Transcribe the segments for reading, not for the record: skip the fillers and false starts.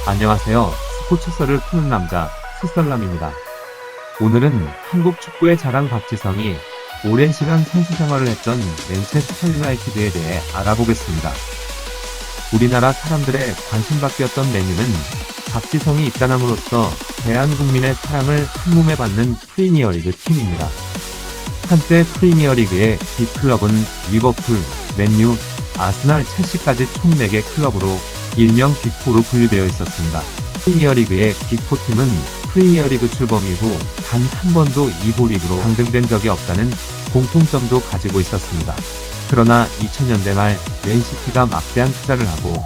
안녕하세요. 스포츠썰을 푸는 남자, 스썰남입니다. 오늘은 한국 축구의 자랑 박지성이 오랜 시간 선수 생활을 했던 맨체스터 유나이티드에 대해 알아보겠습니다. 우리나라 사람들의 관심받기였던 맨유는 박지성이 입단함으로써 대한국민의 사랑을 한몸에 받는 프리미어리그 팀입니다. 한때 프리미어리그의 빅클럽은 리버풀, 맨유, 아스날, 첼시까지 총 4개 클럽으로 일명 빅4로 분류되어 있었습니다. 프리미어리그의 빅4팀은 프리미어리그 출범 이후 단 한 번도 2부 리그로 강등된 적이 없다는 공통점도 가지고 있었습니다. 그러나 2000년대 말 맨시티가 막대한 투자를 하고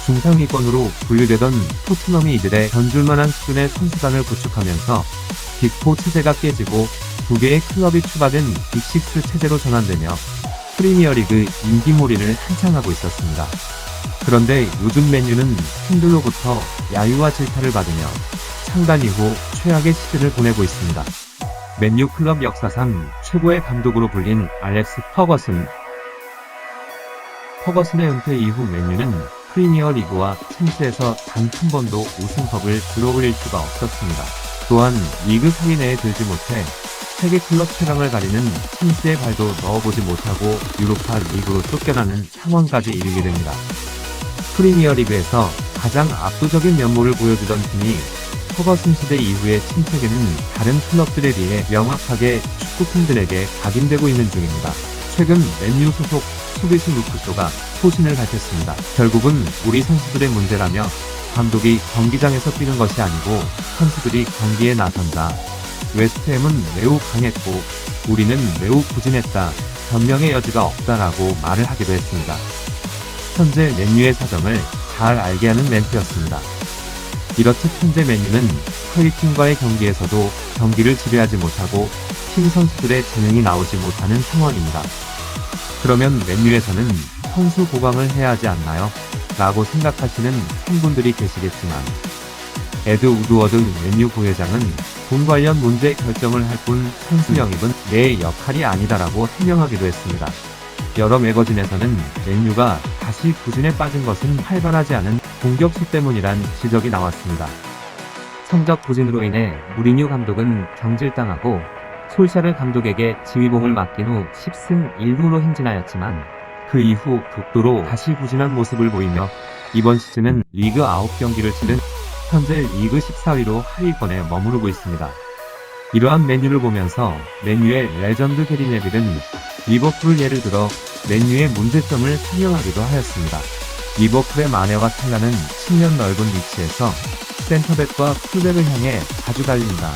중상위권으로 분류되던 토트넘이 이들의 견줄만한 수준의 선수단을 구축하면서 빅4 체제가 깨지고 2개의 클럽이 추가된 빅6 체제로 전환되며 프리미어리그 인기몰이를 한창 하고 있었습니다. 그런데 요즘 맨유는 팬들로부터 야유와 질타를 받으며 창단 이후 최악의 시즌을 보내고 있습니다. 맨유 클럽 역사상 최고의 감독으로 불린 알렉스 퍼거슨의 은퇴 이후 맨유는 프리미어리그와 챔스에서 단 한 번도 우승컵을 들어올릴 수가 없었습니다. 또한 리그 상위 내에 들지 못해 세계 클럽 최강을 가리는 챔스의 발도 넣어보지 못하고 유로파 리그로 쫓겨나는 상황까지 이르게 됩니다. 프리미어리그에서 가장 압도적인 면모를 보여주던 팀이 퍼거슨 시대 이후의 침체기는 다른 클럽들에 비해 명확하게 축구팬들에게 각인되고 있는 중입니다. 최근 맨유 소속 수비수 루크쇼가 소신을 밝혔습니다. 결국은 우리 선수들의 문제라며 감독이 경기장에서 뛰는 것이 아니고 선수들이 경기에 나선다. 웨스트햄은 매우 강했고 우리는 매우 부진했다. 변명의 여지가 없다라고 말을 하기도 했습니다. 현재 맨유의 사정을 잘 알게 하는 멘트였습니다. 이렇듯 현재 맨유는 하위팀과의 경기에서도 경기를 지배하지 못하고 팀 선수들의 재능이 나오지 못하는 상황입니다. 그러면 맨유에서는 선수 보강을 해야 하지 않나요? 라고 생각하시는 팬분들이 계시겠지만 에드 우드워드 맨유 부회장은 돈 관련 문제 결정을 할 뿐 선수 영입은 내 역할이 아니다라고 해명하기도 했습니다. 여러 매거진에서는 맨유가 다시 부진에 빠진 것은 활발하지 않은 공격수 때문이란 지적이 나왔습니다. 성적 부진으로 인해 무리뉴 감독은 경질당하고 솔샤르 감독에게 지휘봉을 맡긴 후 10승 1무로 행진하였지만 그 이후 극도로 다시 부진한 모습을 보이며 이번 시즌은 리그 9경기를 치른 현재 리그 14위로 하위권에 머무르고 있습니다. 이러한 맨유를 보면서 맨유의 레전드 게리 네빌은 리버풀을 예를 들어 맨유의 문제점을 설명하기도 하였습니다. 리버풀의 마네와 살라는 측면 넓은 위치에서 센터백과 풀백을 향해 자주 달린다.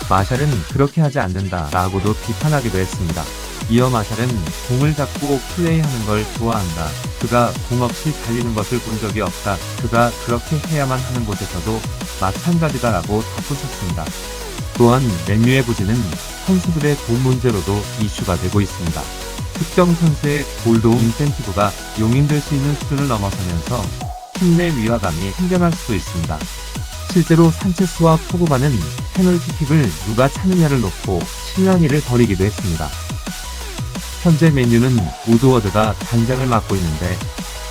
마샬은 그렇게 하지 않는다 라고도 비판하기도 했습니다. 이어 마샬은 공을 잡고 플레이하는 걸 좋아한다. 그가 공 없이 달리는 것을 본 적이 없다. 그가 그렇게 해야만 하는 곳에서도 마찬가지다 라고 덧붙였습니다. 또한 맨유의 부진은 선수들의 돈 문제로도 이슈가 되고 있습니다. 특정 선수의 골도움 인센티브가 용인될 수 있는 수준을 넘어서면서 팀 내 위화감이 생겨날 수도 있습니다. 실제로 산체스와 포그바는 페널티킥을 누가 차느냐를 놓고 실랑이를 벌이기도 했습니다. 현재 맨유는 우드워드가 단장을 맡고 있는데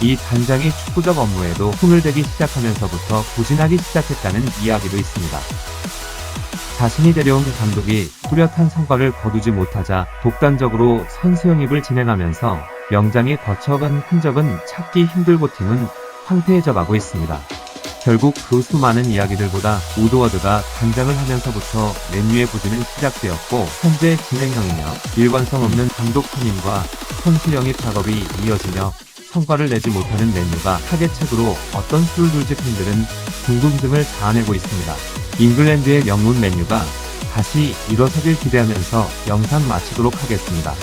이 단장이 축구적 업무에도 손을 대기 시작하면서부터 부진하기 시작했다는 이야기도 있습니다. 자신이 데려온 감독이 뚜렷한 성과를 거두지 못하자 독단적으로 선수 영입을 진행하면서 명장이 거쳐간 흔적은 찾기 힘들고 팀은 황폐해져가고 있습니다. 결국 그 수많은 이야기들보다 우드워드가 단장을 하면서부터 맨유의 부진은 시작되었고 현재 진행형이며 일관성 없는 감독 선임과 선수 영입 작업이 이어지며 성과를 내지 못하는 맨유가 타겟책으로 어떤 수를 둘지 팬들은 궁금증을 자아내고 있습니다. 잉글랜드의 명문 맨유가 다시 일어서길 기대하면서 영상 마치도록 하겠습니다.